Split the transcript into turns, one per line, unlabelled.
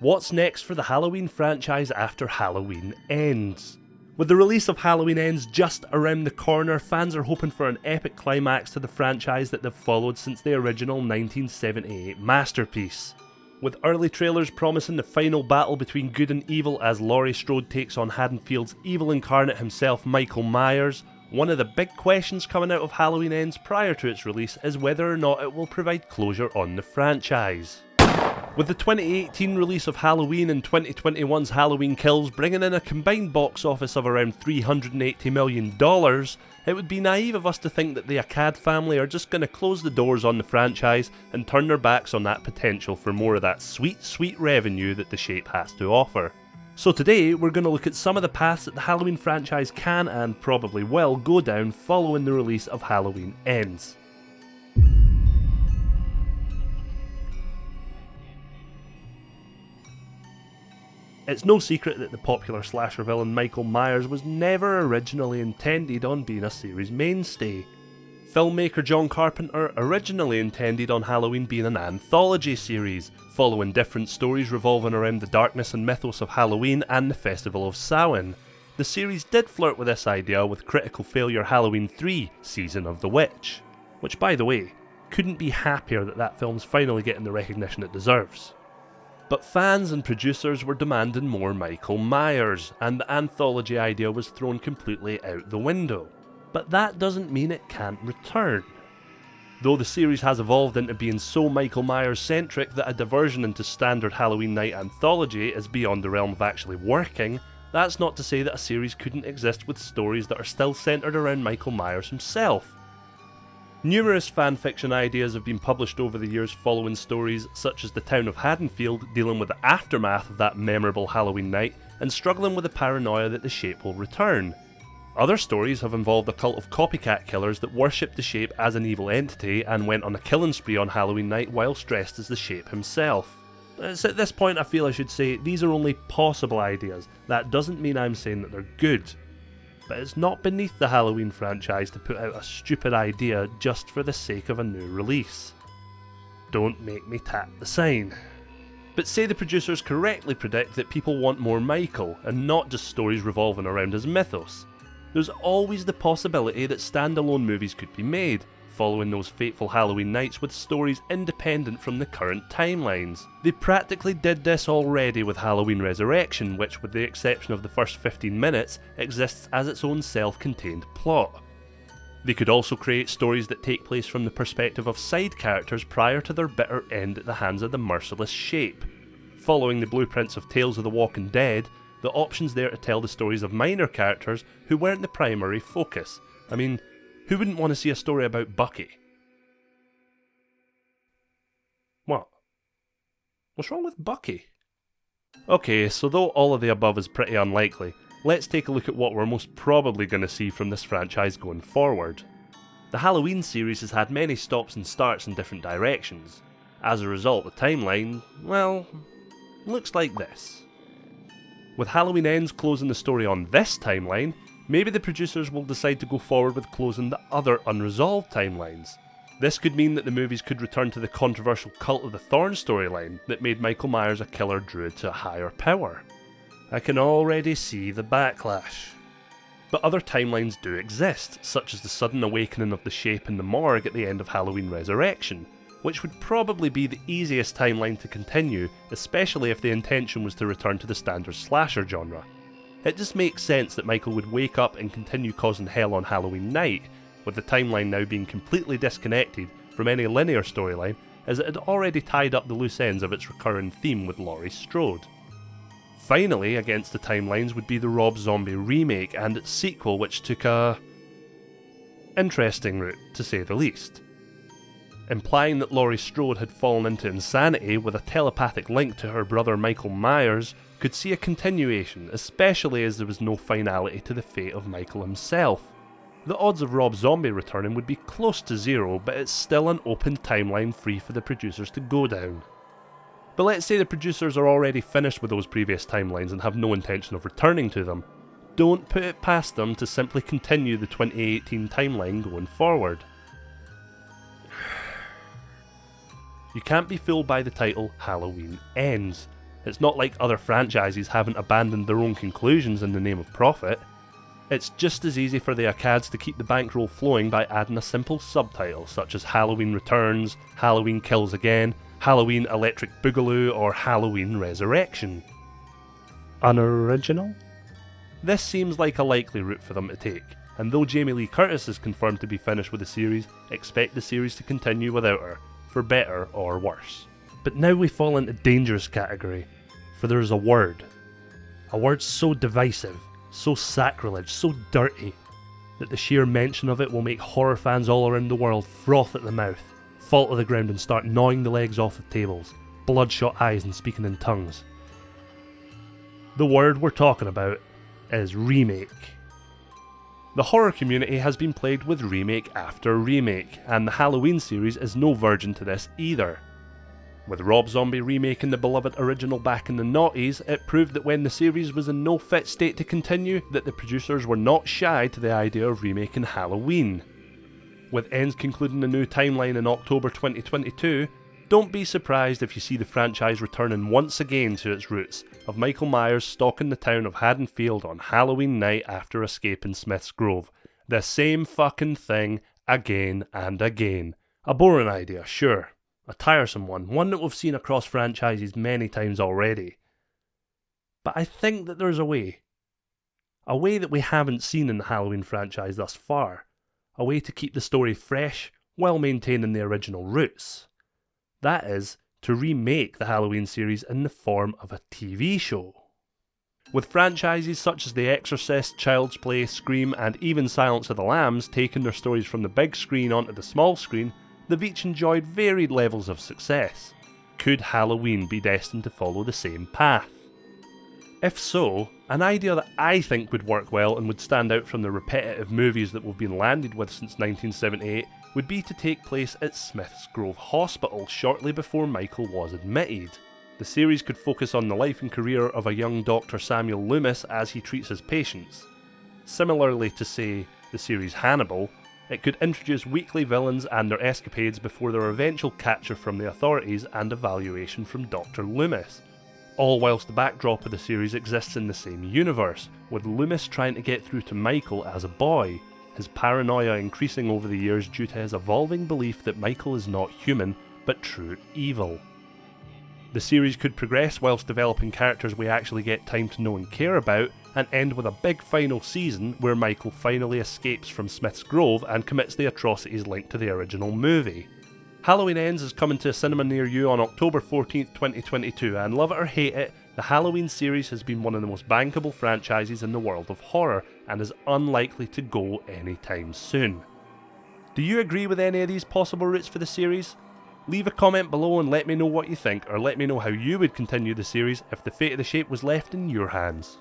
What's next for the Halloween franchise after Halloween Ends? With the release of Halloween Ends just around the corner, fans are hoping for an epic climax to the franchise that they've followed since the original 1978 masterpiece. With early trailers promising the final battle between good and evil as Laurie Strode takes on Haddonfield's evil incarnate himself, Michael Myers, one of the big questions coming out of Halloween Ends prior to its release is whether or not it will provide closure on the franchise. With the 2018 release of Halloween and 2021's Halloween Kills bringing in a combined box office of around $380 million, it would be naive of us to think that the Akkad family are just going to close the doors on the franchise and turn their backs on that potential for more of that sweet, sweet revenue that the Shape has to offer. So today, we're going to look at some of the paths that the Halloween franchise can and probably will go down following the release of Halloween Ends. It's no secret that the popular slasher villain Michael Myers was never originally intended on being a series mainstay. Filmmaker John Carpenter originally intended on Halloween being an anthology series, following different stories revolving around the darkness and mythos of Halloween and the Festival of Samhain. The series did flirt with this idea with critical failure Halloween 3, Season of the Witch, which by the way, couldn't be happier that that film's finally getting the recognition it deserves. But fans and producers were demanding more Michael Myers, and the anthology idea was thrown completely out the window. But that doesn't mean it can't return. Though the series has evolved into being so Michael Myers centric that a diversion into standard Halloween night anthology is beyond the realm of actually working, that's not to say that a series couldn't exist with stories that are still centred around Michael Myers himself. Numerous fanfiction ideas have been published over the years following stories such as the town of Haddonfield dealing with the aftermath of that memorable Halloween night and struggling with the paranoia that the Shape will return. Other stories have involved a cult of copycat killers that worshipped the Shape as an evil entity and went on a killing spree on Halloween night whilst dressed as the Shape himself. So at this point I feel I should say these are only possible ideas. That doesn't mean I'm saying that they're good. But it's not beneath the Halloween franchise to put out a stupid idea just for the sake of a new release. Don't make me tap the sign. But say the producers correctly predict that people want more Michael, and not just stories revolving around his mythos. There's always the possibility that standalone movies could be made, following those fateful Halloween nights with stories independent from the current timelines. They practically did this already with Halloween Resurrection, which with the exception of the first 15 minutes, exists as its own self-contained plot. They could also create stories that take place from the perspective of side characters prior to their bitter end at the hands of the merciless Shape. Following the blueprints of Tales of the Walking Dead, the options there to tell the stories of minor characters who weren't the primary focus. I mean, who wouldn't want to see a story about Bucky? What? What's wrong with Bucky? Okay, so though all of the above is pretty unlikely, let's take a look at what we're most probably going to see from this franchise going forward. The Halloween series has had many stops and starts in different directions. As a result, the timeline, well, looks like this. With Halloween Ends closing the story on this timeline, maybe the producers will decide to go forward with closing the other unresolved timelines. This could mean that the movies could return to the controversial Cult of the Thorn storyline that made Michael Myers a killer druid to a higher power. I can already see the backlash. But other timelines do exist, such as the sudden awakening of the Shape in the morgue at the end of Halloween Resurrection, which would probably be the easiest timeline to continue, especially if the intention was to return to the standard slasher genre. It just makes sense that Michael would wake up and continue causing hell on Halloween night, with the timeline now being completely disconnected from any linear storyline, as it had already tied up the loose ends of its recurring theme with Laurie Strode. Finally, against the timelines would be the Rob Zombie remake and its sequel, which took a interesting route, to say the least. Implying that Laurie Strode had fallen into insanity with a telepathic link to her brother Michael Myers could see a continuation, especially as there was no finality to the fate of Michael himself. The odds of Rob Zombie returning would be close to zero, but it's still an open timeline free for the producers to go down. But let's say the producers are already finished with those previous timelines and have no intention of returning to them. Don't put it past them to simply continue the 2018 timeline going forward. You can't be fooled by the title Halloween Ends. It's not like other franchises haven't abandoned their own conclusions in the name of profit. It's just as easy for the Arcades to keep the bankroll flowing by adding a simple subtitle such as Halloween Returns, Halloween Kills Again, Halloween Electric Boogaloo, or Halloween Resurrection. Unoriginal? This seems like a likely route for them to take, and though Jamie Lee Curtis is confirmed to be finished with the series, expect the series to continue without her, for better or worse. But now we fall into dangerous category, for there is a word so divisive, so sacrilege, so dirty, that the sheer mention of it will make horror fans all around the world froth at the mouth, fall to the ground and start gnawing the legs off of tables, bloodshot eyes and speaking in tongues. The word we're talking about is remake. The horror community has been plagued with remake after remake, and the Halloween series is no virgin to this either. With Rob Zombie remaking the beloved original back in the noughties, it proved that when the series was in no fit state to continue, that the producers were not shy to the idea of remaking Halloween. With Ends concluding a new timeline in October 2022, don't be surprised if you see the franchise returning once again to its roots, of Michael Myers stalking the town of Haddonfield on Halloween night after escaping Smith's Grove. The same fucking thing, again and again. A boring idea, sure. A tiresome one that we've seen across franchises many times already. But I think that there's a way that we haven't seen in the Halloween franchise thus far. A way to keep the story fresh, while maintaining the original roots. That is, to remake the Halloween series in the form of a TV show. With franchises such as The Exorcist, Child's Play, Scream, and even Silence of the Lambs taking their stories from the big screen onto the small screen, they've each enjoyed varied levels of success. Could Halloween be destined to follow the same path? If so, an idea that I think would work well and would stand out from the repetitive movies that we've been landed with since 1978 would be to take place at Smith's Grove Hospital shortly before Michael was admitted. The series could focus on the life and career of a young Dr. Samuel Loomis as he treats his patients. Similarly to, say, the series Hannibal, it could introduce weekly villains and their escapades before their eventual capture from the authorities and evaluation from Dr. Loomis. All whilst the backdrop of the series exists in the same universe, with Loomis trying to get through to Michael as a boy, his paranoia increasing over the years due to his evolving belief that Michael is not human, but true evil. The series could progress whilst developing characters we actually get time to know and care about, and end with a big final season where Michael finally escapes from Smith's Grove and commits the atrocities linked to the original movie. Halloween Ends is coming to a cinema near you on October 14th, 2022, and love it or hate it, the Halloween series has been one of the most bankable franchises in the world of horror, and is unlikely to go anytime soon. Do you agree with any of these possible routes for the series? Leave a comment below and let me know what you think, or let me know how you would continue the series if the fate of the shape was left in your hands.